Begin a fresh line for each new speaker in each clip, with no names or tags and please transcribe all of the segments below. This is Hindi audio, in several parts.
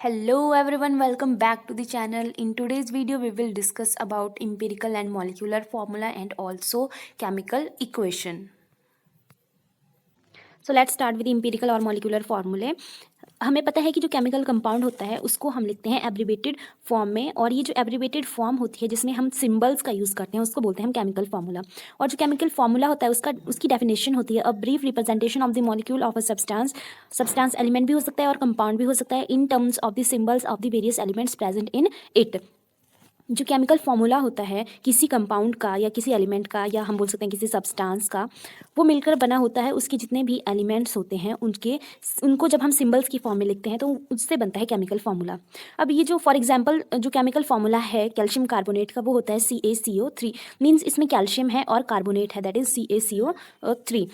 Hello everyone, welcome back to the channel. In today's video we will discuss about empirical and molecular formula and also chemical equation. So let's start with empirical और molecular formulae. हमें पता है कि जो केमिकल कंपाउंड होता है उसको हम लिखते हैं एब्रीवेटेड फॉर्म में, और ये जो एब्रीवेटेड फॉर्म होती है जिसमें हम सिंबल्स का यूज़ करते हैं उसको बोलते हैं हम केमिकल फार्मूला। और जो केमिकल फार्मूला होता है उसकी डेफिनेशन होती है अ brief representation of the molecule of a substance element भी हो सकता है और कंपाउंड भी हो सकता है इन terms of the symbols of the various elements present in it. जो केमिकल फार्मूला होता है किसी कंपाउंड का या किसी एलिमेंट का या हम बोल सकते हैं किसी सब्सटेंस का, वो मिलकर बना होता है। उसके जितने भी एलिमेंट्स होते हैं उनको जब हम सिंबल्स की फॉर्म में लिखते हैं तो उससे बनता है केमिकल फार्मूला। अब ये जो फॉर एग्जांपल जो केमिकल फार्मूला है कैल्शियम कार्बोनेट का, वो होता है CaCO3। मीन्स इसमें कैल्शियम है और कार्बोनेट है, that is CaCO3।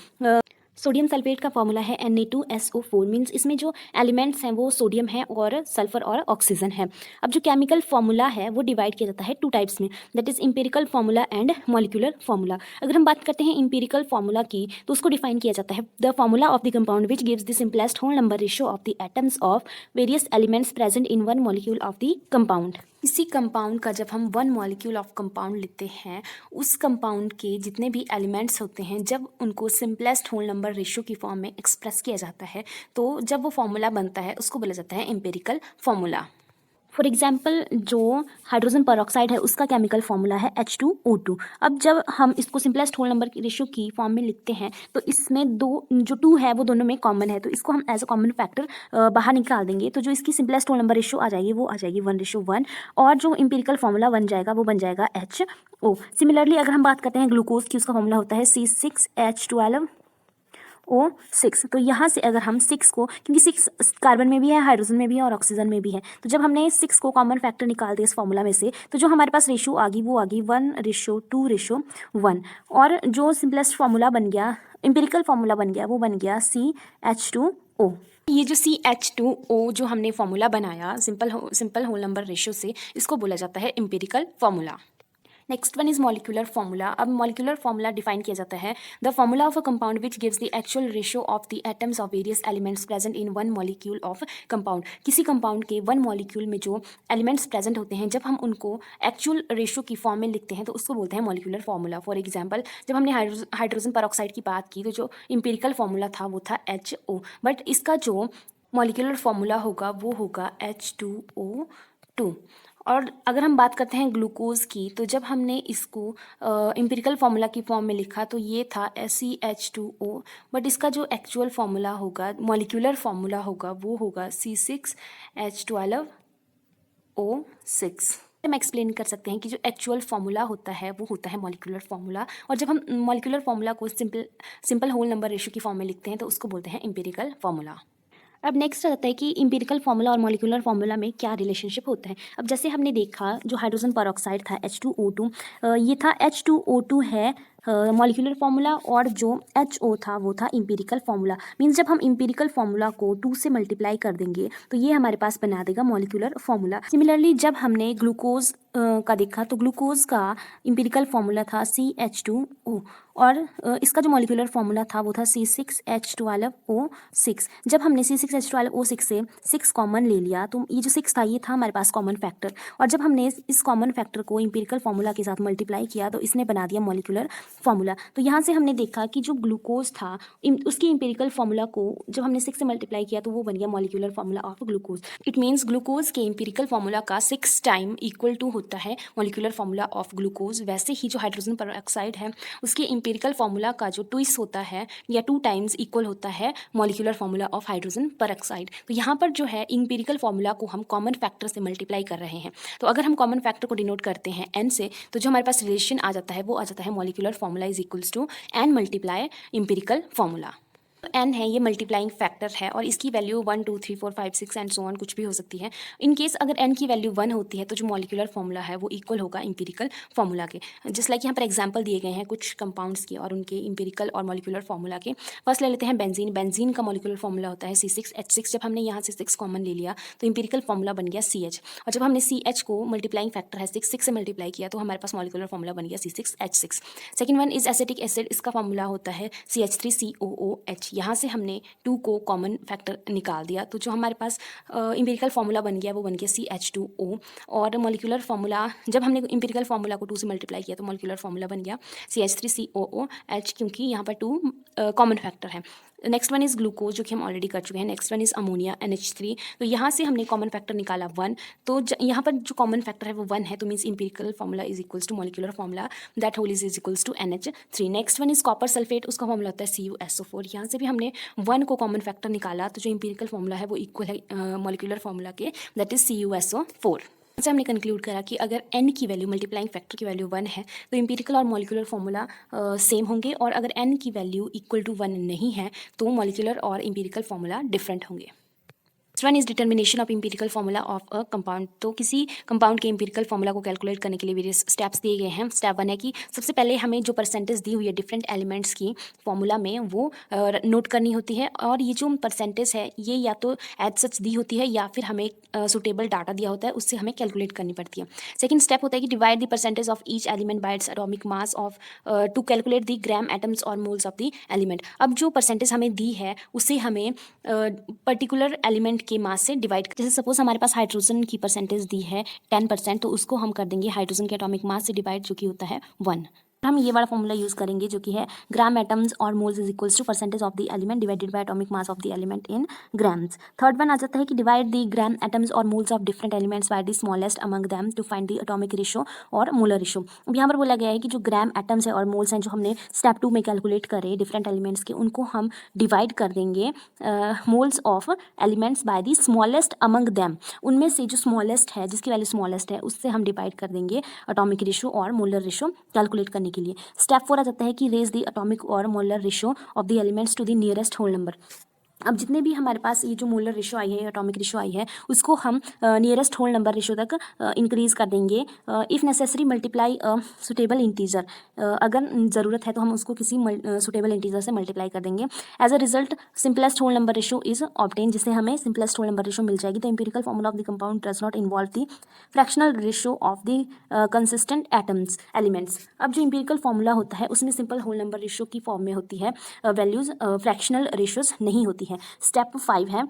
Sodium sulphate का फॉर्मूला है Na2SO4। मीन्स इसमें जो एलिमेंट्स हैं वो सोडियम है और सल्फर और ऑक्सीजन है। अब जो केमिकल फॉर्मूला है वो डिवाइड किया जाता है टू टाइप्स में, that is empirical formula and molecular formula. अगर हम बात करते हैं इंपेरिकल फॉर्मूला की तो उसको डिफाइन किया जाता है the formula of the compound which gives the simplest whole number ratio of the atoms of various elements present in one molecule of the compound. इसी कंपाउंड का जब हम वन मॉलिक्यूल ऑफ कंपाउंड लेते हैं, उस कंपाउंड के जितने भी एलिमेंट्स होते हैं जब उनको सिंपलेस्ट होल नंबर रेशियो की फॉर्म में एक्सप्रेस किया जाता है तो जब वो फॉर्मूला बनता है उसको बोला जाता है एम्पिरिकल फॉर्मूला। फॉर एग्जाम्पल जो हाइड्रोजन परऑक्साइड है उसका केमिकल फार्मूला है H2O2। अब जब हम इसको सिंपलेस्ट होल नंबर रेशियो की फॉर्म में लिखते हैं तो इसमें जो टू है वो दोनों में कॉमन है, तो इसको हम एज अ कॉमन फैक्टर बाहर निकाल देंगे। तो जो इसकी सिंपलेस्ट होल नंबर रेशियो आ जाएगी वो आ जाएगी 1:1, और जो इंपेरिकल फार्मूला बन जाएगा वो बन जाएगा HO। सिमिलरली अगर हम बात करते हैं ग्लूकोज की, उसका फॉर्मूला होता है C6H12O6। तो यहाँ से अगर हम 6 को, क्योंकि 6 कार्बन में भी है, हाइड्रोजन में भी है और ऑक्सीजन में भी है, तो जब हमने 6 को कॉमन फैक्टर निकाल दिया इस फॉर्मूला में से तो जो हमारे पास रेशियो आ गई वो आ गई 1:2:1। और जो सिंपलेस्ट फार्मूला बन गया, इंपेरिकल फार्मूला बन गया, वो बन गया CH2O। ये जो CH2O जो हमने फार्मूला बनाया सिंपल होल नंबर रेशियो से, इसको बोला जाता है empirical formula. Next one is molecular formula. अब मॉलिक्यूलर फार्मूला डिफाइन किया जाता है the formula of a compound which gives the actual ratio of the atoms of various elements present in one molecule of compound. किसी कंपाउंड के वन मॉलिक्यूल में जो एलिमेंट्स प्रेजेंट होते हैं जब हम उनको एक्चुअल रेशियो की फॉर्म में लिखते हैं तो उसको बोलते हैं मॉलिक्यूलर फार्मूला। फॉर एग्जाम्पल जब हमने हाइड्रोजन परऑक्साइड की बात की तो जो इंपेरिकल फार्मूला था वो था HO, बट इसका जो मॉलिक्यूलर फार्मूला होगा वो होगा H2O2। और अगर हम बात करते हैं ग्लूकोज की, तो जब हमने इसको इंपेरिकल फार्मूला की फॉर्म में लिखा तो ये था CH2O, बट इसका जो एक्चुअल फार्मूला होगा, मॉलिक्यूलर फार्मूला होगा, वो होगा C6H12O6। हम एक्सप्लेन कर सकते हैं कि जो एक्चुअल फार्मूला होता है वो होता है मॉलिक्यूलर फार्मूला, और जब हम मॉलिक्यूलर फार्मूला को सिंपल होल नंबर रेशियो की फॉर्म में लिखते हैं तो उसको बोलते हैं इंपेरिकल फार्मूला। अब नेक्स्ट आता है कि इंपेरिकल फार्मूला और मॉलिक्यूलर फार्मूला में क्या रिलेशनशिप होता है। अब जैसे हमने देखा जो हाइड्रोजन परऑक्साइड था H2O2, ये था H2O2 है मॉलिक्यूलर फार्मूला, और जो HO था वो था इंपेरिकल फार्मूला। मीन्स जब हम इंपेरिकल फार्मूला को 2 से मल्टीप्लाई कर देंगे तो ये हमारे पास बना देगा मॉलिक्यूलर फार्मूला। सिमिलरली जब हमने ग्लूकोज का देखा तो ग्लूकोज का इंपेरिकल फार्मूला था CH2O, और इसका जो मॉलिक्यूलर फार्मूला था वो था C6H12O6। जब हमने C6H12O6 से 6 कॉमन ले लिया तो ये जो 6 था ये था हमारे पास कॉमन फैक्टर, और जब हमने इस कॉमन फैक्टर को इंपेरिकल फार्मूला के साथ मल्टीप्लाई किया तो इसने बना दिया मॉलिक्यूलर फार्मूला। तो यहाँ से हमने देखा कि जो ग्लूकोज था उसकी इंपेरिकल फार्मूला को जब हमने 6 से मल्टीप्लाई किया तो वो बन गया molecular formula of glucose. It means glucose के इंपेरिकल फार्मूला का 6 टाइम इक्वल टू होता है मॉलिक्यूलर फार्मूला ऑफ ग्लूकोज। वैसे ही जो हाइड्रोजन परऑक्साइड है उसके इंपेरिकल फार्मूला का जो ट्विस्ट होता है या 2 टाइम्स इक्वल होता है molecular formula of hydrogen peroxide. तो यहाँ पर जो है इंपेरिकल फार्मूला को हम कॉमन फैक्टर से मल्टीप्लाई कर रहे हैं, तो अगर हम कॉमन फैक्टर को डिनोट करते हैं n से तो जो हमारे पास रिलेशन आ जाता है वो आ जाता है molecular formula is equals to n multiply empirical formula. n है ये मल्टीप्लाइंग फैक्टर है और इसकी वैल्यू 1 2 3 4 5 6 एंड सो ऑन कुछ भी हो सकती है। इन केस अगर n की वैल्यू 1 होती है तो जो मॉलिक्यूलर फार्मूला है वो इक्वल होगा इंपेरिकल फार्मूला के। जस्ट लाइक यहाँ पर एग्जांपल दिए गए हैं कुछ कंपाउंड्स के और उनके इंपेरिकल और मॉलिक्यूलर फार्मूला के। फर्स्ट ले लेते हैं बेंजीन। बेंजीन का मॉलिक्यूलर फार्मूला होता है C6H6। जब हमने यहाँ से 6 कॉमन ले लिया तो इंपेरिकल फार्मूला बन गया CH, और जब हमने CH को मल्टीप्लाइंग फैक्टर है 6 से मल्टीप्लाई किया तो हमारे पास मॉलिक्यूलर फार्मूला बन गया C6H6। Second one is acetic acid. इसका फार्मूला होता है CH3COOH। यहाँ से हमने 2 को कॉमन फैक्टर निकाल दिया, तो जो हमारे पास एम्पिरिकल फार्मूला बन गया वो बन गया CH2O। और मॉलिक्यूलर फार्मूला, जब हमने एम्पिरिकल फार्मूला को 2 से मल्टीप्लाई किया तो मॉलिक्यूलर फार्मूला बन गया CH3COOH, क्योंकि यहाँ पर 2 कॉमन फैक्टर है। नेक्स्ट वन इज़ ग्लूकोज, जो कि हम ऑलरेडी कर चुके हैं। Next one is ammonia NH3, तो यहाँ से हमने कॉमन फैक्टर निकाला 1, तो यहाँ पर जो कॉमन फैक्टर है वो 1 है, तो means empirical formula is equals to molecular formula, that whole is equals to NH3। Next one is copper sulphate, उसका फार्मूला होता है CuSO4। यहाँ से भी हमने 1 को कॉमन फैक्टर निकाला, तो जो एम्पिरिकल फार्मूला है वो इक्वल है मॉलिक्यूलर फार्मूला के, दैट इज CuSO4। से हमने कंक्लूड करा कि अगर n की वैल्यू, मल्टीप्लाइंग फैक्टर की वैल्यू 1 है तो एम्पिरिकल और मॉलिक्यूलर फार्मूला सेम होंगे, और अगर n की वैल्यू इक्वल टू 1 नहीं है तो मॉलिक्यूलर और एम्पिरिकल फार्मूला डिफरेंट होंगे। Next one is determination of empirical formula of a compound, तो किसी कंपाउंड के एम्पिरिकल फार्मूला को कैलकुलेट करने के लिए वेरियस स्टेप्स दिए गए हैं। स्टेप 1 है कि सबसे पहले हमें जो परसेंटेज दी हुई है डिफरेंट एलिमेंट्स की फार्मूला में वो नोट करनी होती है, और ये जो परसेंटेज है ये या तो एज सच दी होती है या फिर हमें सुटेबल डाटा दिया होता है, उससे हमें कैलकुलेट करनी पड़ती है। सेकंड स्टेप होता है कि divide the percentage of each element by its atomic mass of to calculate the gram atoms और मोल्स ऑफ द एलिमेंट। अब जो परसेंटेज हमें दी है उसे हमें पर्टिकुलर एलिमेंट के मास से डिवाइड, जैसे सपोज हमारे पास हाइड्रोजन की परसेंटेज दी है 10%, तो उसको हम कर देंगे हाइड्रोजन के एटॉमिक मास से डिवाइड, जो कि होता है 1। हम ये वाला फॉर्मूला यूज करेंगे जो कि है ग्राम एटम्स और moles is equals to percentage of the element divided by atomic mass of the element in grams. Third one आ जाता है कि डिवाइड द ग्राम एटम्स और moles of different elements by the smallest among them to find the atomic ratio और मोलर रेशो। अब यहाँ पर बोला गया है कि जो ग्राम एटम्स है और मोल्स हैं जो हमने स्टेप 2 में कैलकुलेट करे डिफरेंट एलिमेंट्स के, उनको हम डिवाइड कर देंगे moles of elements by the smallest among them. उनमें से जो स्मॉलेस्ट है, जिसकी वैल्यू स्मॉलेस्ट है, उससे हम डिवाइड कर देंगे एटॉमिक रेशो और मोलर रेशो कैलकुलेट करने के लिए। स्टेप 4 आ जाता है कि रेज द एटॉमिक और molar ratio of the elements to the nearest whole number. अब जितने भी हमारे पास ये जो मोलर रेशो आई है, एटॉमिक रेशो आई है, उसको हम नियरेस्ट होल नंबर रेशो तक इंक्रीज कर देंगे। If necessary multiply suitable integer, अगर ज़रूरत है तो हम उसको किसी सुटेबल इंटीजर से मल्टीप्लाई कर देंगे। As a result simplest whole number ratio is obtain, जिससे हमें सिंपलेस्ट होल नंबर रेशो मिल जाएगी। The empirical formula of the compound does not involve the fractional ratio of the consistent atoms elements. अब जो एम्पिरिकल फॉर्मूला होता है उसमें सिंपल होल नंबर रेशो की फॉर्म में होती है, वैल्यूज फ्रैक्शनल रेशोज नहीं होती है। स्टेप 5 है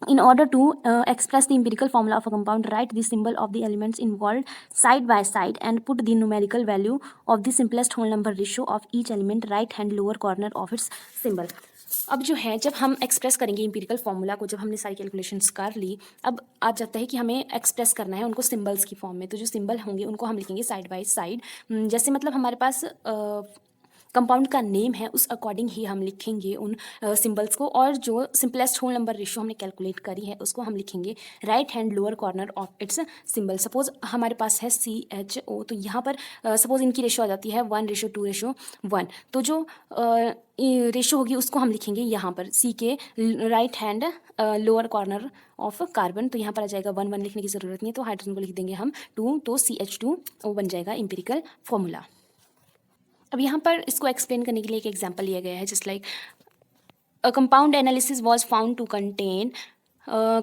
in order to express the empirical formula of a compound, write the symbol of the elements involved side by side and put the numerical value of the simplest whole number ratio of each element right hand lower corner of its symbol। अब जो है जब हम एक्सप्रेस करेंगे एम्पिरिकल फार्मूला को, जब हमने सारी कैलकुलेशंस कर ली, अब आ जाता है कि हमें एक्सप्रेस करना है उनको सिंबल्स की फॉर्म में। तो जो सिंबल होंगे उनको हम लिखेंगे साइड बाय साइड, जैसे मतलब हमारे पास कंपाउंड का नेम है उस अकॉर्डिंग ही हम लिखेंगे उन सिंबल्स को, और जो सिंपलेस्ट होल नंबर रेशो हमने कैलकुलेट करी है उसको हम लिखेंगे right hand lower corner of its symbol. Suppose हमारे पास है CHO, तो यहाँ पर सपोज इनकी रेशो आ जाती है 1:2:1, तो जो रेशो होगी उसको हम लिखेंगे यहाँ पर C के right hand lower corner of carbon, तो यहाँ पर आ जाएगा 1 लिखने की ज़रूरत नहीं है, तो हाइड्रोजन को लिख देंगे हम 2, तो CH2O बन जाएगा एम्पिरिकल फॉर्मूला। अब यहाँ पर इसको एक्सप्लेन करने के लिए एक एग्जांपल लिया गया है, just like a compound analysis was found to contain,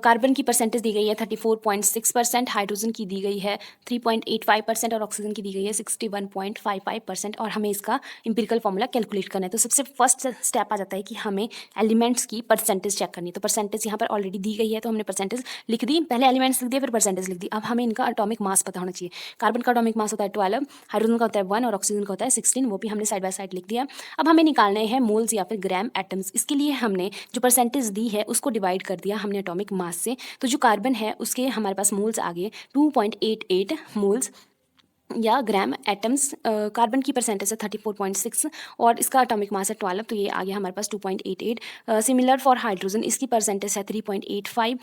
carbon की परसेंटेज दी गई है 34.6%, हाइड्रोजन की दी गई है 3.85% और ऑक्सीजन की दी गई है 61.55%, और हमें इसका एम्पिरिकल फॉर्मूला कैलकुलेट करना है। तो सबसे फर्स्ट स्टेप आ जाता है कि हमें एलिमेंट्स की परसेंटेज चेक करनी है। तो परसेंटेज यहाँ पर ऑलरेडी दी गई है, तो हमने परसेंटेज लिख दी, पहले एलिमेंट्स लिख दिए फिर परसेंटेज लिख दी। अब हमें इनका एटॉमिक मास पता होना चाहिए। कार्बन का एटॉमिक मास होता है 12, हाइड्रोजन का होता है 1 और ऑक्सीजन का होता है 16, वो भी हमने साइड बाय साइड लिख दिया। अब हमें निकालने हैं मोल्स या फिर ग्राम एटम्स। इसके लिए हमने जो परसेंटेज दी है उसको डिवाइड कर दिया हमने एटॉमिक मास से। तो जो कार्बन है उसके हमारे पास मोल्स आ गए 2.88 मोल्स या ग्राम एटम्स। कार्बन की परसेंटेज है 34.6 और इसका एटॉमिक मास है 12, तो ये आ गया हमारे पास 2.88। सिमिलर फॉर हाइड्रोजन, इसकी परसेंटेज है 3.85,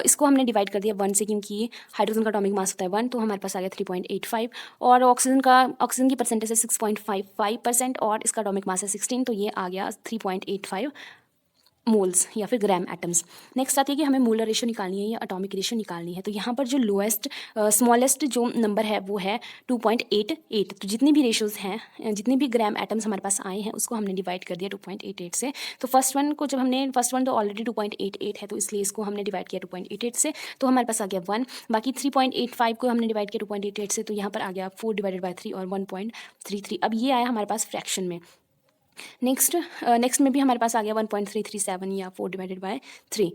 इसको हमने डिवाइड कर दिया 1 से, क्योंकि हाइड्रोजन का एटॉमिक मास होता है 1, तो हमारे पास आ गया 3.85। और ऑक्सीजन की परसेंटेज है 6.55% और इसका एटॉमिक मास है 16, तो ये आ गया 3.85 मोल्स या फिर ग्राम एटम्स। नेक्स्ट आती है कि हमें मोलर रेशो निकालनी है या एटॉमिक रेशो निकालनी है। तो यहाँ पर जो लोएस्ट स्मॉलेस्ट जो नंबर है वो है 2.88। तो जितनी भी रेशोज़ हैं, जितने भी ग्राम एटम्स हमारे पास आए हैं उसको हमने डिवाइड कर दिया 2.88 से। तो फर्स्ट वन तो ऑलरेडी 2.88 है, तो इसलिए इसको हमने डिवाइड किया 2.88 से, तो हमारे पास आ गया 1। बाकी 3.85 को हमने डिवाइड किया 2.88 से, तो यहाँ पर आ गया 4/3 और 1.33। अब ये आया हमारे पास फ्रैक्शन में। नेक्स्ट में भी हमारे पास आ गया 1.337 या 4/3।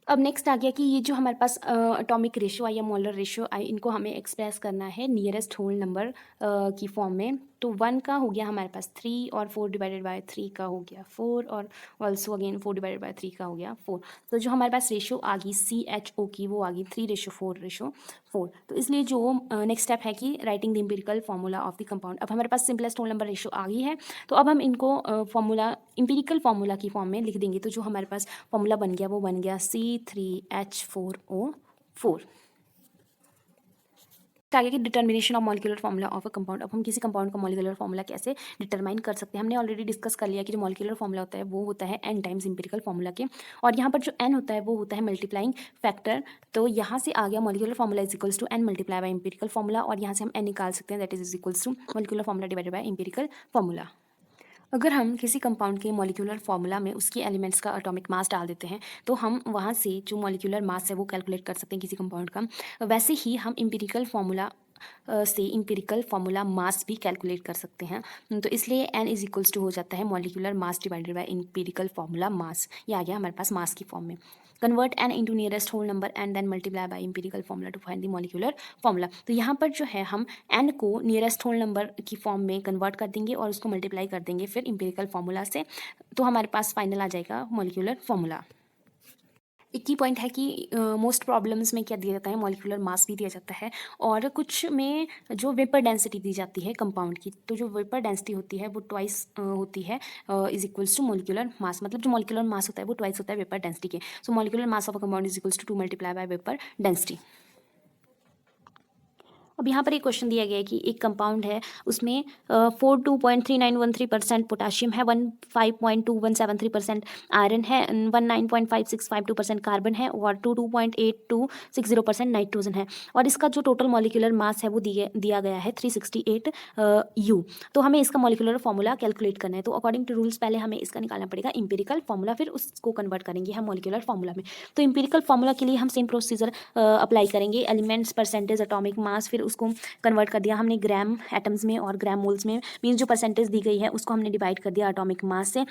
अब नेक्स्ट आ गया कि ये जो हमारे पास एटॉमिक रेशो आई या मोलर रेशो आई, इनको हमें एक्सप्रेस करना है नियरेस्ट होल नंबर की फॉर्म में। तो 1 का हो गया हमारे पास 3 और 4/3 का हो गया 4 और ऑल्सो अगेन 4/3 का हो गया 4। तो जो हमारे पास रेशो आ गई CHO की वो आ गई 3:4:4। तो इसलिए जो नेक्स्ट स्टेप है कि writing the empirical formula of the compound. अब हमारे पास सिंपलेस्ट होल नंबर रेशो आ गई है, तो अब हम इनको फार्मूला एम्पिरिकल फार्मूला की फॉर्म में लिख देंगे। तो जो हमारे पास फार्मूला बन गया वो बन गया C3H4O4। आगे की determination of molecular formula of a compound. अब हम किसी कंपाउंड का मॉलिक्यूलर फार्मूला कैसे डिटरमाइन कर सकते हैं। हमने ऑलरेडी डिस्कस कर लिया कि जो मॉलिक्यूलर फार्मूला होता है वो होता है n टाइम्स एम्पिरिकल फार्मूला के, और यहाँ पर जो n होता है वो होता है मल्टीप्लाइंग फैक्टर। तो यहाँ से आ गया molecular formula is equals to n multiply by empirical formula, और यहाँ से हम n निकाल सकते हैं, that is equals to molecular formula divided by empirical formula. अगर हम किसी कंपाउंड के मॉलिक्यूलर फार्मूला में उसके एलिमेंट्स का एटॉमिक मास डाल देते हैं तो हम वहाँ से जो मॉलिक्यूलर मास है वो कैलकुलेट कर सकते हैं किसी कंपाउंड का। वैसे ही हम एम्पिरिकल फार्मूला से एम्पिरिकल फार्मूला मास भी कैलकुलेट कर सकते हैं। तो इसलिए n इज इक्वल्स टू हो जाता है molecular mass divided by empirical formula mass. ये आ गया हमारे पास मास की फॉर्म में। Convert n into nearest whole number and then multiply by empirical formula to find the molecular formula. तो यहाँ पर जो है हम n को नियरेस्ट होल नंबर की फॉर्म में कन्वर्ट कर देंगे और उसको मल्टीप्लाई कर देंगे फिर एम्पिरिकल फार्मूला से, तो हमारे पास फाइनल आ जाएगा मॉलिक्यूलर फार्मूला। एक ही पॉइंट है कि मोस्ट प्रॉब्लम्स में क्या दिया जाता है, मॉलिक्यूलर मास भी दिया जाता है, और कुछ में जो वेपर डेंसिटी दी जाती है कंपाउंड की। तो जो वेपर डेंसिटी होती है वो ट्वाइस होती है is equals to molecular mass. मतलब जो मॉलिक्यूलर मास होता है वो ट्वाइस होता है वेपर डेंसिटी के। So molecular mass of a compound is equals to 2 multiply by vapour density. अब यहाँ पर एक क्वेश्चन दिया गया है कि एक कंपाउंड है, उसमें 42.3913% पोटाशियम है, 15.2173% आयरन है, 19.5652% कार्बन है और 22.8260% नाइट्रोजन है, और इसका जो टोटल मॉलिक्यूलर मास है वो दिया गया है 368 U। तो हमें इसका मॉलिक्यूलर फार्मूला कैलकुलेट करना है। तो अकॉर्डिंग टू रूल्स पहले हमें इसका निकालना पड़ेगा एम्पिरिकल फार्मूला, फिर उसको कन्वर्ट करेंगे हम मॉलिक्यूलर फार्मूला में। तो एम्पिरिकल फार्मूला के लिए हम सेम प्रोसीजर अप्लाई करेंगे। एलिमेंट्स, परसेंटेज, एटॉमिक मास, फिर उसको कन्वर्ट कर दिया हमने ग्राम एटम्स में और ग्राम मोल्स में। मीन्स जो परसेंटेज दी गई है उसको हमने डिवाइड कर दिया एटॉमिक मास से।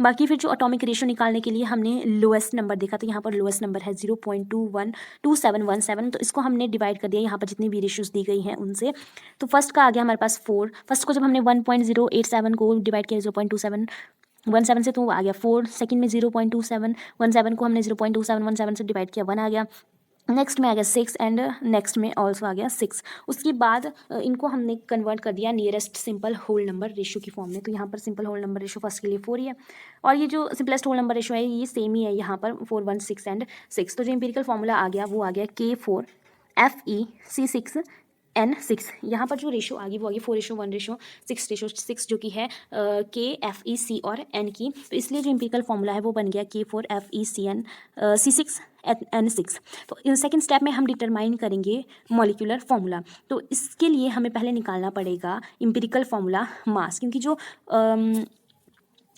बाकी फिर जो एटॉमिक रेशो निकालने के लिए हमने लोएस्ट नंबर देखा, तो यहाँ पर लोएस्ट नंबर है 0.2717। तो इसको हमने डिवाइड कर दिया यहाँ पर जितनी भी रेशोज दी गई हैं उनसे। तो फर्स्ट का आ गया हमारे पास 4। फर्स्ट को जब हमने 1.087 को डिवाइड किया 0.2717 से, तो वो आ गया 4। सेकंड में 0.2717 को हमने 0.2717 से डिवाइड किया, 1 आ गया। नेक्स्ट में आ गया 6 एंड नेक्स्ट में ऑल्सो आ गया 6। उसके बाद इनको हमने कन्वर्ट कर दिया nearest simple whole number ratio की फॉर्म में। तो यहाँ पर simple whole number ratio first के लिए 4 ही है, और ये जो सिंपलेस्ट होल नंबर रेशो है ये सेम ही है यहाँ पर 4, 1, 6 एंड 6। तो जो एम्पिरिकल फार्मूला आ गया वो आ गया K4FeC6N6। यहाँ पर जो रेशो आ गई वो आ गई 4:1:6:6 जो कि है KFeC और N की। तो इसलिए जो एम्पिरिकल फार्मूला है वो बन गया K4FeC6N6। तो सेकंड स्टेप में हम डिटरमाइन करेंगे मॉलिक्यूलर फार्मूला। तो इसके लिए हमें पहले निकालना पड़ेगा एम्पिरिकल फार्मूला मास, क्योंकि जो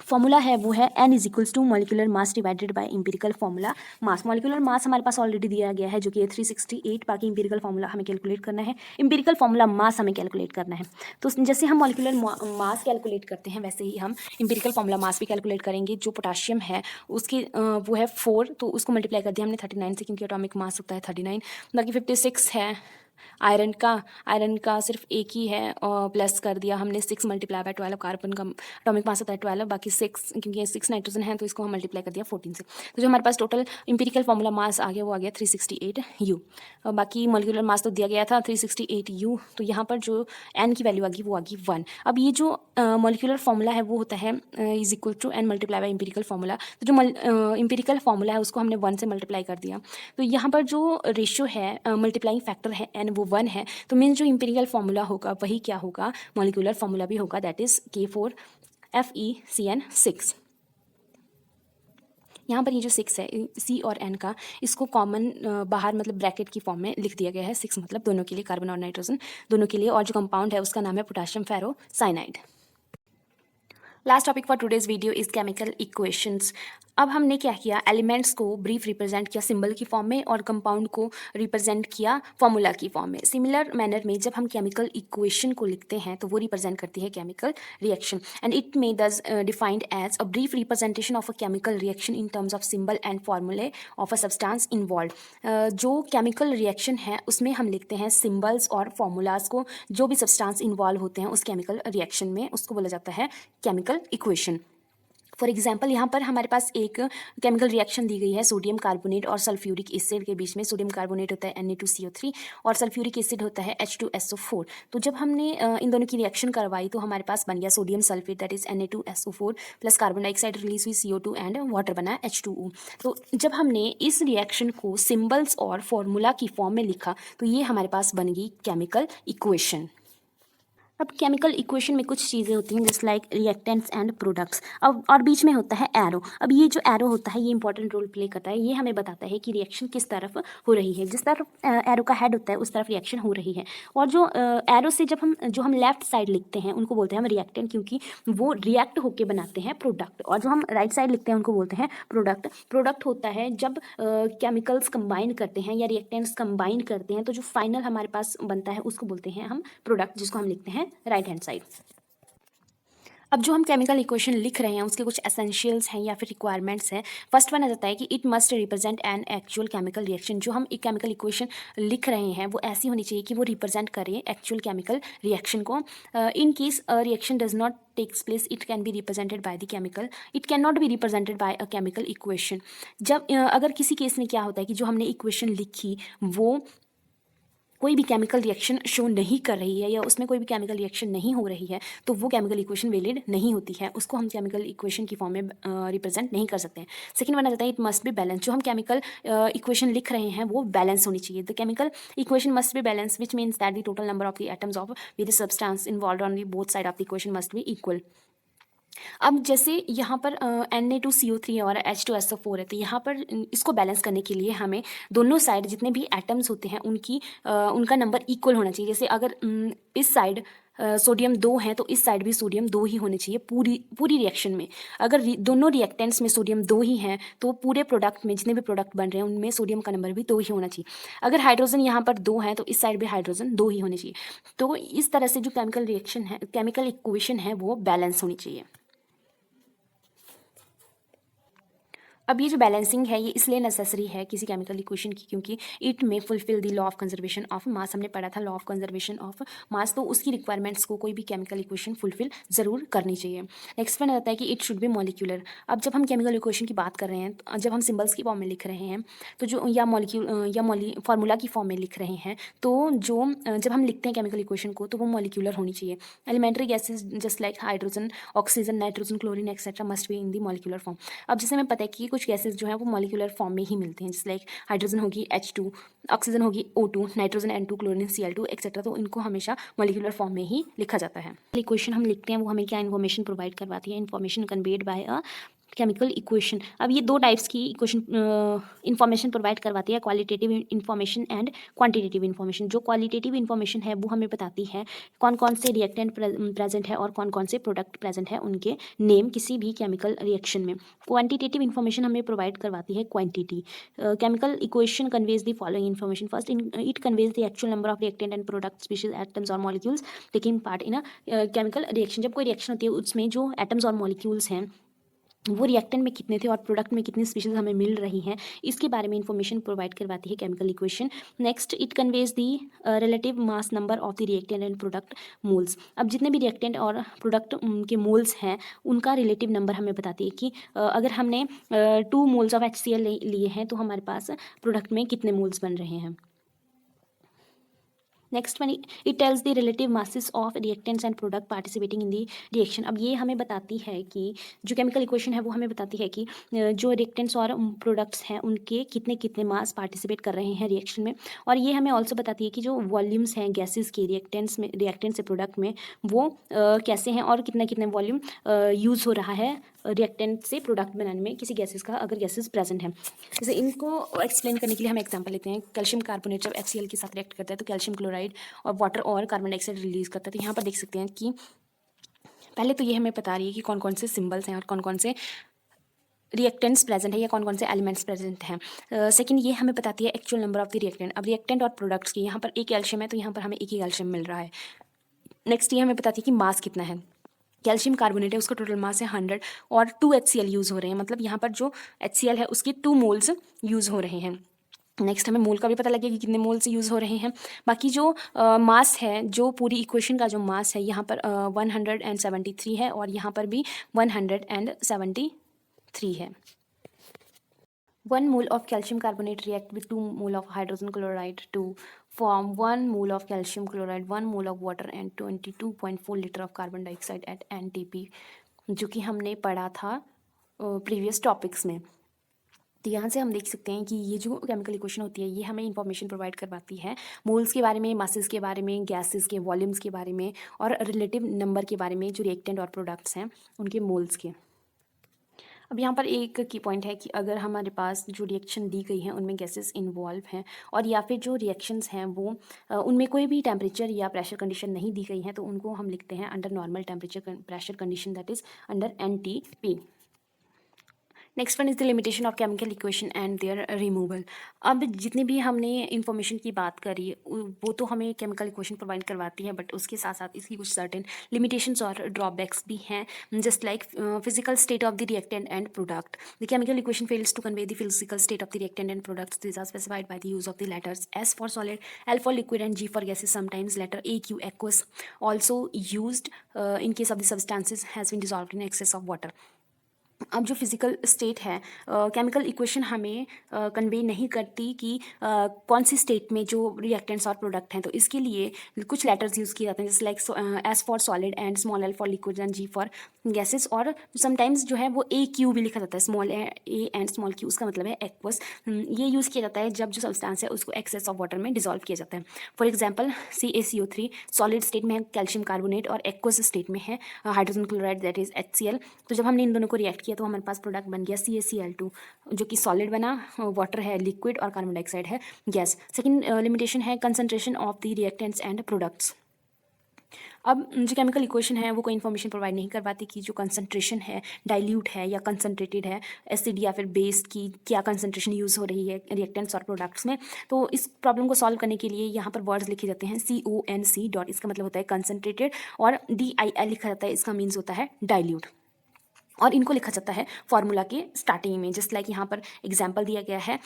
फॉर्मूला है वो है n is equals to molecular mass divided by empirical formula mass. Molecular mass हमारे पास ऑलरेडी दिया गया है जो कि 368। बाकी एम्पिरिकल फार्मूला हमें कैलकुलेट करना है, एम्पिरिकल फार्मूला मास हमें कैलकुलेट करना है। तो जैसे हम मॉलिक्यूलर मास कैलकुलेट करते हैं वैसे ही हम एम्पिरिकल फार्मूला मास भी कैलकुलेट करेंगे। जो पोटाशियम है उसकी वो है 4, तो उसको मल्टीप्लाई कर दिया हमने 39 से, क्योंकि एटॉमिक मास होता है 39। बाकी 56 है आयरन का सिर्फ एक ही है, और प्लस कर दिया हमने 6 मल्टीप्लाई बाय 12। कार्बन का एटॉमिक मास होता है 12, बाकी 6, क्योंकि 6 नाइट्रोजन है तो इसको हम मल्टीप्लाई कर दिया 14 से। तो जो हमारे पास टोटल एम्पिरिकल फार्मूला मास आ गया वो आ गया 368 U। बाकी मॉलिक्यूलर मास तो दिया गया था 368 U, तो यहाँ पर जो n की वैल्यू आ गई वो आ गई 1। अब ये जो मॉलिक्यूलर फार्मूला है वो होता है is equal to n multiply by empirical formula. तो जो एम्पिरिकल फार्मूला है उसको हमने 1 से मल्टीप्लाई कर दिया। तो यहाँ पर जो रेशियो है मल्टीप्लाइंग फैक्टर है n वो 1 है, तो मीन्स जो एम्पिरिकल फार्मूला होगा वही क्या होगा, मॉलिक्यूलर फार्मूला भी होगा, दैट इज K4FeCN6। यहाँ पर ये जो 6 है C और N का, इसको कॉमन बाहर मतलब ब्रैकेट की फॉर्म में लिख दिया गया है। 6 मतलब दोनों के लिए, कार्बन और नाइट्रोजन दोनों के लिए, और जो कंपाउंड है उसका नाम है potassium ferrocyanide. Last topic for today's video is chemical equations. अब हमने क्या किया, एलिमेंट्स को ब्रीफ रिप्रेजेंट किया सिंबल की फॉर्म में और कंपाउंड को रिप्रेजेंट किया फॉर्मूला की फॉर्म में। सिमिलर मैनर में जब हम केमिकल इक्वेशन को लिखते हैं तो वो रिप्रेजेंट करती है chemical reaction and it may thus defined as a brief representation of a chemical reaction in terms of symbol and formulae of a substance involve. जो केमिकल रिएक्शन है उसमें हम लिखते हैं सिंबल्स और फॉर्मूलाज को, जो भी सब्सटेंस इन्वॉल्व होते हैं उस केमिकल रिएक्शन में, उसको बोला जाता है केमिकल इक्वेशन। फॉर एग्जाम्पल यहाँ पर हमारे पास एक केमिकल रिएक्शन दी गई है सोडियम कार्बोनेट और सल्फ्यूरिक एसिड के बीच में। सोडियम कार्बोनेट होता है Na2CO3 और सल्फ्यूरिक एसिड होता है H2SO4। तो जब हमने इन दोनों की रिएक्शन करवाई तो हमारे पास बन गया sodium sulphate that is Na2SO4 plus carbon dioxide release हुई CO2 एंड वाटर बना H2O। तो जब हमने इस रिएक्शन को सिंबल्स और फॉर्मूला की फॉर्म में लिखा तो ये हमारे पास बन गई केमिकल इक्वेशन। अब केमिकल इक्वेशन में कुछ चीज़ें होती हैं just like reactants and products. अब और बीच में होता है एरो। अब ये जो एरो होता है ये इंपॉर्टेंट रोल प्ले करता है, ये हमें बताता है कि रिएक्शन किस तरफ हो रही है। जिस तरफ एरो का हेड होता है उस तरफ रिएक्शन हो रही है। और जो एरो से जब हम लेफ्ट साइड लिखते हैं उनको बोलते हैं हम रिएक्टेंट, क्योंकि वो रिएक्ट होकर बनाते हैं प्रोडक्ट। और जो हम राइट साइड लिखते हैं उनको बोलते हैं प्रोडक्ट। प्रोडक्ट होता है जब केमिकल्स कंबाइन करते हैं या रिएक्टेंट्स कंबाइन करते हैं तो जो फाइनल हमारे पास बनता है उसको बोलते हैं हम प्रोडक्ट, जिसको हम लिखते हैं राइट हैंड साइड। अब जो हम केमिकल इक्वेशन लिख रहे हैं उसके कुछ एसेंशियल्स हैं या फिर रिक्वायरमेंट्स हैं। फर्स्ट वन आ जाता है कि it must represent an actual chemical reaction. जो हम एक केमिकल इक्वेशन लिख रहे हैं वो ऐसी होनी चाहिए कि वो रिप्रेजेंट करे एक्चुअल केमिकल रिएक्शन को। In case reaction does not takes place it can be represented by the chemical, it can not be represented by a chemical equation. जब अगर किसी केस में क्या होता है कि जो हमने इक्वेशन लिखी वो कोई भी केमिकल रिएक्शन शो नहीं कर रही है या उसमें कोई भी केमिकल रिएक्शन नहीं हो रही है तो वो केमिकल इक्वेशन वैलिड नहीं होती है, उसको हम केमिकल इक्वेशन की फॉर्म में रिप्रेजेंट नहीं कर सकते हैं। सेकंड वन आ जाता है इट मस्ट बी बैलेंस। जो हम केमिकल इक्वेशन लिख रहे हैं वो बैलेंस होनी चाहिए। The chemical equation must be balance which means that the total number of the atoms of various substance involve on the both side of the equation must be equal. अब जैसे यहाँ पर Na2CO3 और H2SO4 है तो यहाँ पर इसको बैलेंस करने के लिए हमें दोनों साइड जितने भी एटम्स होते हैं उनका नंबर इक्वल होना चाहिए। जैसे अगर इस साइड सोडियम 2 है तो इस साइड भी सोडियम 2 ही होने चाहिए पूरी रिएक्शन में। अगर दोनों रिएक्टेंट्स में सोडियम 2 ही हैं तो पूरे प्रोडक्ट में जितने भी प्रोडक्ट बन रहे हैं उनमें सोडियम का नंबर भी 2 ही होना चाहिए। अगर हाइड्रोजन यहाँ पर 2 है तो इस साइड भी हाइड्रोजन 2 ही होने चाहिए। तो इस तरह से जो केमिकल रिएक्शन है, केमिकल इक्वेशन है वो बैलेंस होनी चाहिए। अब ये जो बैलेंसिंग है ये इसलिए नेसेसरी है किसी केमिकल इक्वेशन की क्योंकि इट में fulfil the law of conservation of mass. हमने पढ़ा था law of conservation of mass, तो उसकी रिक्वायरमेंट्स को कोई भी केमिकल इक्वेशन फुलफिल ज़रूर करनी चाहिए। नेक्स्ट वन आता है कि इट शुड बी मॉलिक्यूलर। अब जब हम केमिकल इक्वेशन की बात कर रहे हैं, जब हम सिंबल्स की फॉर्म में लिख रहे हैं तो जो या फार्मूला की फॉर्म में लिख रहे हैं तो जब हम लिखते हैं केमिकल इक्वेशन को तो वो मॉलिक्यूलर होनी चाहिए। Elementary gases just like hydrogen, oxygen, nitrogen, chlorine etcetera must be in the molecular form. अब जैसे हमें पता है कि कुछ गैसेज जो है वो मॉलिक्यूलर फॉर्म में ही मिलते हैं, जैसे लाइक हाइड्रोजन होगी H2, ऑक्सीजन होगी O2, nitrogen N2, chlorine Cl2 etcetera. तो इनको हमेशा मॉलिक्यूलर फॉर्म में ही लिखा जाता है। इक्वेशन हम लिखते हैं वो हमें क्या इन्फॉर्मेशन प्रोवाइड करवाती है, information conveyed bye a chemical equation. अब ये दो टाइप्स की इक्वेशन इन्फॉर्मेशन प्रोवाइड करवाती है, qualitative information and quantitative information. जो क्वालिटेटिव इन्फॉर्मेशन है वो हमें बताती है कौन कौन से रिएक्टेंट प्रेजेंट है और कौन कौन से प्रोडक्ट प्रेजेंट है, उनके नेम किसी भी केमिकल रिएक्शन में। क्वांटिटेटिव इन्फॉर्मेशन हमें प्रोवाइड करवाती है quantity. Chemical equation conveys the following information. First, it conveys the actual number of reactant and product species atoms और molecules taking part in a chemical reaction. जब कोई रिएक्शन होती है उसमें जो एटम्स और मॉलिक्यूल्स हैं वो रिएक्टेंट में कितने थे और प्रोडक्ट में कितनी स्पीशीज हमें मिल रही हैं, इसके बारे में इंफॉर्मेशन प्रोवाइड करवाती है chemical equation. Next, it conveys the relative mass number of the reactant and product moles. अब जितने भी रिएक्टेंट और प्रोडक्ट के मोल्स हैं उनका रिलेटिव नंबर हमें बताती है कि अगर हमने 2 मोल्स ऑफ HCl लिए हैं तो हमारे पास प्रोडक्ट में कितने मोल्स बन रहे हैं। Next one, it tells the relative masses of reactants and product participating in the reaction. अब ये हमें बताती है कि जो केमिकल इक्वेशन है वो हमें बताती है कि जो रिएक्टेंट्स और प्रोडक्ट्स हैं उनके कितने कितने मास पार्टिसिपेट कर रहे हैं रिएक्शन में। और ये हमें ऑल्सो बताती है कि जो वॉल्यूम्स हैं गैसेस के रिएक्टेंट से प्रोडक्ट में वो कैसे हैं और कितना कितने वॉल्यूम यूज़ हो रहा है रिएक्टेंट से प्रोडक्ट बनाने में किसी गैसेस का, अगर गैसेस प्रेजेंट हैं। जैसे इनको एक्सप्लेन करने के लिए हम एग्जांपल लेते हैं। कैल्शियम कार्बोनेट जब HCl के साथ रिएक्ट करता है तो कैल्शियम क्लोराइड और वाटर और कार्बन डाइऑक्साइड रिलीज करता है। तो यहाँ पर देख सकते हैं कि पहले तो ये हमें बता रही है कि कौन कौन से सिम्बल्स हैं और कौन कौन से रिएक्टेंट्स प्रेजेंट है या कौन कौन से एलिमेंट्स प्रेजेंट हैं। सेकंड ये हमें बताती है actual number of the reactant. अब रिएक्टेंट और प्रोडक्ट्स की, यहाँ पर एक कैल्शियम है तो यहाँ पर हमें एक ही कैल्शियम मिल रहा है। नेक्स्ट ये हमें बताती है कि मास कितना है। कैल्शियम कार्बोनेट है, उसका टोटल मास है 100 और 2 HCl यूज़ हो रहे हैं, मतलब यहाँ पर जो HCl है उसके 2 मोल्स यूज़ हो रहे हैं। नेक्स्ट हमें मोल का भी पता लगेगा कि कितने मोल्स यूज़ हो रहे हैं। बाकी जो मास है, जो पूरी इक्वेशन का जो मास है, यहाँ पर 173 है और यहाँ पर भी 173 है। 1 mole of calcium carbonate react with 2 mole of hydrogen chloride to form 1 mole of calcium chloride, 1 mole of water and 22.4 liter of carbon dioxide at NTP, जो कि हमने पढ़ा था प्रीवियस टॉपिक्स में। तो यहाँ से हम देख सकते हैं कि ये जो केमिकल इक्वेशन होती है ये हमें इंफॉर्मेशन प्रोवाइड करवाती है मोल्स के बारे में, मासेस के बारे में, गैसेस के वॉल्यूम्स के बारे में और रिलेटिव नंबर के बारे में जो रिएक्टेंट और प्रोडक्ट्स हैं उनके मोल्स के। अब यहाँ पर एक की पॉइंट है कि अगर हमारे पास जो रिएक्शन दी गई है उनमें गैसेस इन्वॉल्व हैं और या फिर जो रिएक्शंस हैं वो उनमें कोई भी टेम्परेचर या प्रेशर कंडीशन नहीं दी गई हैं तो उनको हम लिखते हैं under normal temperature pressure condition, that is under NTP। Next one is the limitation of chemical equation and their removal. अब जितनी भी हमने इंफॉर्मेशन की बात करी वो तो हमें केमिकल इक्वेशन प्रोवाइड करवाती है, बट उसके साथ साथ इसकी कुछ सर्टेन लिमिटेशंस और ड्रॉबैक्स भी हैं, just like physical state of the reactant and product. The chemical equation fails to convey the physical state of the reactant and products. This are specified by the use of the letters S for solid, L for liquid and G for gases. Sometimes letter AQ aqueous also used in case of the substances has been dissolved in excess of water. अब जो फिज़िकल स्टेट है, केमिकल इक्वेशन हमें कन्वे नहीं करती कि कौन सी स्टेट में जो रिएक्टेंट्स और प्रोडक्ट हैं, तो इसके लिए कुछ लेटर्स यूज़ किए जाते हैं, जैसे like S for solid and small L for liquid and G for gases, और समटाइम्स जो है वो AQ भी लिखा जाता है, small A and small Q, उसका मतलब है एक्वस। ये यूज़ किया जाता है जब जो सब्सटेंस है उसको एक्सेस ऑफ वाटर में डिजॉल्व किया जाता है। For example CaCO3 solid state में है कैल्शियम कार्बोनेट और एक्वस स्टेट में है hydrogen chloride, that is HCl। तो जब हमने इन दोनों को रिएक्ट किया तो हमारे पास प्रोडक्ट बन गया CaCl2, जो कि सॉलिड बना, वाटर है लिक्विड और कार्बन डाइऑक्साइड है गैस। सेकंड लिमिटेशन है concentration of the reactants and products. अब जो केमिकल इक्वेशन है वो कोई इन्फॉर्मेशन प्रोवाइड नहीं करवाती कि जो कंसंट्रेशन है डाइल्यूट है या कंसनट्रेटेड है, एसिड या फिर बेस की क्या कंसंट्रेशन यूज़ हो रही है रिएक्टेंट्स और प्रोडक्ट्स में। तो इस प्रॉब्लम को सॉल्व करने के लिए यहाँ पर वर्ड्स लिखे जाते हैं CONC डॉट, इसका मतलब होता है कंसनट्रेटेड, और DIL लिखा जाता है, इसका मीन्स होता है डाइल्यूट, और इनको लिखा जाता है फॉर्मूला के स्टार्टिंग में, जस्ट लाइक यहाँ पर एग्जांपल दिया गया है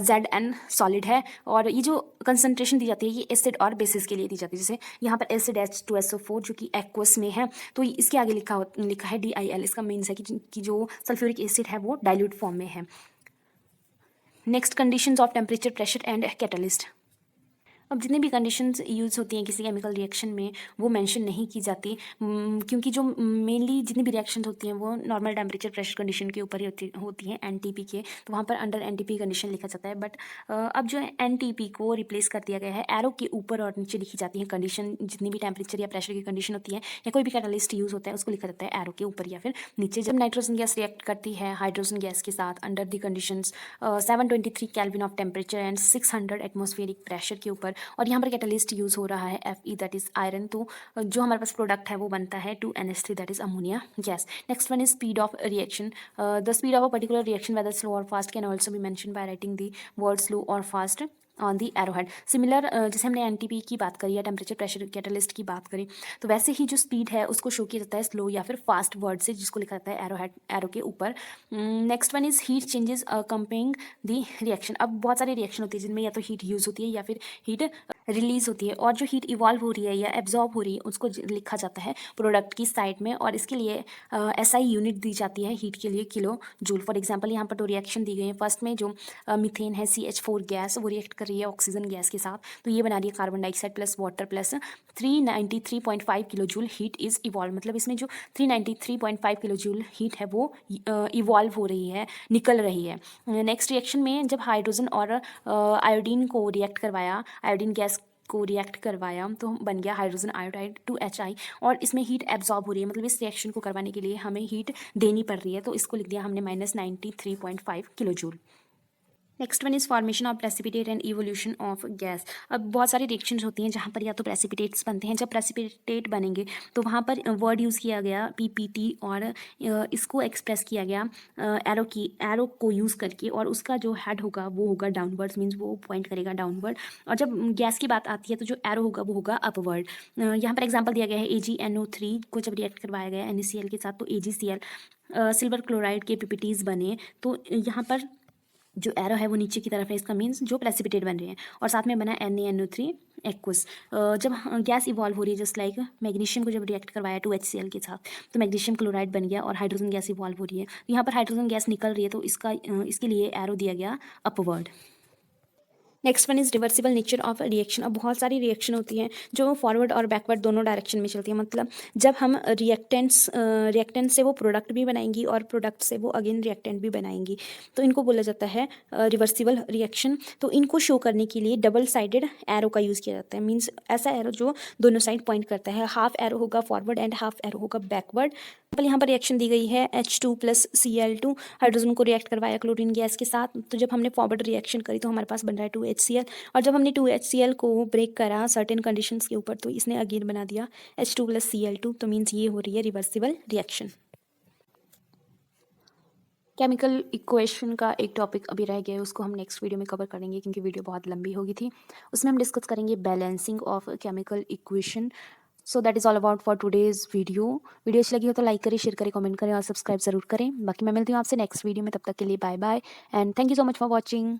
ZN सॉलिड है, और ये जो कंसंट्रेशन दी जाती है ये एसिड और बेसिस के लिए दी जाती है। जैसे यहाँ पर एसिड H2SO4 जो कि एक्वस में है, तो इसके आगे लिखा है DIL, इसका मीन्स है कि जो सल्फ्यूरिक एसिड है वो डाइल्यूट फॉर्म में है। Next conditions of temperature, pressure and catalyst. अब जितनी भी कंडीशंस यूज़ होती हैं किसी केमिकल रिएक्शन में वो मेंशन नहीं की जाती, क्योंकि जो मेनली जितनी भी रिएक्शंस होती हैं वो नॉर्मल टेम्परेचर प्रेशर कंडीशन के ऊपर ही होती हैं NTP के, तो वहाँ पर अंडर NTP कंडीशन लिखा जाता है। बट अब जो है NTP को रिप्लेस कर दिया गया है, एरो के ऊपर और नीचे लिखी जाती है कंडीशन, जितनी भी टेम्परेचर या प्रेशर की कंडीशन होती है या कोई भी कैटलिस्ट यूज़ होता है उसको लिखा जाता है एरो के ऊपर या फिर नीचे। जब नाइट्रोजन गैस रिएक्ट करती है हाइड्रोजन गैस के साथ under the conditions 723 kelvin of temperature and 600 atmospheric pressure के ऊपर, और यहाँ पर कैटलिस्ट यूज़ हो रहा है Fe, दैट इज़ आयरन, तो जो हमारे पास प्रोडक्ट है वो बनता है 2NH3, that is ammonia gas. Next one is speed of reaction. The speed of a particular reaction whether slow और fast can also be mention by writing the word slow और fast on the arrowhead. Similar जैसे हमने NTP की बात करी या टेम्परेचर प्रेशर कैटलिस्ट की बात करी, तो वैसे ही जो स्पीड है उसको शो किया जाता है स्लो या फिर फास्ट वर्ड से, जिसको लिखा जाता है एरोहेड, एरो के ऊपर। Next one is heat changes comparing the reaction. अब बहुत सारी रिएक्शन होती है जिनमें या तो हीट यूज़ होती है या फिर हीट रिलीज होती है, और जो हीट इवॉल्व हो रही है या एब्जॉर्ब हो रही है उसको लिखा जाता है प्रोडक्ट की साइड में, और इसके लिए SI यूनिट दी जाती है हीट के लिए किलो जूल। फॉर एग्जांपल यहाँ पर दो रिएक्शन दी गई है, फर्स्ट में जो मीथेन है CH4 गैस वो रिएक्ट कर रही है ऑक्सीजन गैस के साथ, तो ये बना रही है carbon dioxide plus water plus 393.5 kilo joule heat is evolve, मतलब इसमें जो 393.5 किलो जूल हीट है वो इवॉल्व हो रही है, निकल रही है। नेक्स्ट रिएक्शन में जब हाइड्रोजन और आयोडीन को रिएक्ट करवाया, आयोडीन गैस को रिएक्ट करवाया तो बन गया हाइड्रोजन आयोडाइड 2HI, और इसमें हीट एब्जॉर्ब हो रही है, मतलब इस रिएक्शन को करवाने के लिए हमें हीट देनी पड़ रही है, तो इसको लिख दिया हमने -93.5 kilo joule. Next one is formation of precipitate and evolution of gas. अब बहुत सारी रिएक्शंस होती हैं जहाँ पर या तो प्रेसिपिटेट्स बनते हैं। जब प्रेसिपिटेट बनेंगे तो वहाँ पर वर्ड यूज़ किया गया पीपीटी, और इसको एक्सप्रेस किया गया एरो को यूज़ करके, और उसका जो हेड होगा वो होगा डाउनवर्ड्स, मीन्स वो पॉइंट करेगा डाउनवर्ड। और जब गैस की बात आती है तो जो एरो होगा वो होगा अपवर्ड। यहाँ पर एग्जाम्पल दिया गया है AgNO3 को जब रिएक्ट करवाया गया NaCl के साथ तो AgCl सिल्वर क्लोराइड के पीपीटीज बने। तो यहाँ पर जो एरो है वो नीचे की तरफ है, इसका मीन्स जो प्रेसिपिटेट बन रहे हैं, और साथ में बना NaNO3 एक्वस। जब गैस इवॉल्व हो रही है जस्ट लाइक मैग्नीशियम को जब रिएक्ट करवाया 2HCl के साथ तो मैग्नीशियम क्लोराइड बन गया और हाइड्रोजन गैस इवॉल्व हो रही है। तो यहाँ पर हाइड्रोजन गैस निकल रही है तो इसके लिए एरो दिया गया upward. Next one is reversible nature of reaction. अब बहुत सारी रिएक्शन होती हैं जो फॉरवर्ड और बैकवर्ड दोनों डायरेक्शन में चलती है। मतलब जब हम रिएक्टेंट से वो प्रोडक्ट भी बनाएंगी और प्रोडक्ट से वो अगेन रिएक्टेंट भी बनाएंगी, तो इनको बोला जाता है रिवर्सिबल रिएक्शन। तो इनको शो करने के लिए डबल साइडेड एरो का यूज़ किया जाता है। मीन्स ऐसा एरो जो दोनों साइड पॉइंट करता है। हाफ एरो होगा फॉरवर्ड एंड हाफ एरो होगा बैकवर्ड। यहाँ पर रिएक्शन दी गई है H2 + Cl2, हाइड्रोजन को रिएक्ट करवाया क्लोरीन गैस के साथ। तो जब हमने फॉरवर्ड रिएक्शन करी तो हमारे पास बन रहा है 2HCl, और जब हमने 2HCl को ब्रेक करा सर्टेन कंडीशंस के ऊपर तो इसने अगेन बना दिया H2 + Cl2। तो मीन्स ये हो रही है रिवर्सिबल रिएक्शन। केमिकल इक्वेशन का एक टॉपिक अभी रह गया है, उसको हम नेक्स्ट वीडियो में कवर करेंगे क्योंकि वीडियो बहुत लंबी होगी थी। उसमें हम डिस्कस करेंगे balancing of chemical equation. So that is all about for today's video. Video अच्छी लगी हो तो लाइक करें, शेयर करें, कमेंट करें और सब्सक्राइब ज़रूर करें। बाकी मैं मिलती हूँ आपसे नेक्स्ट वीडियो में, तब तक के लिए bye bye and thank you so much for watching.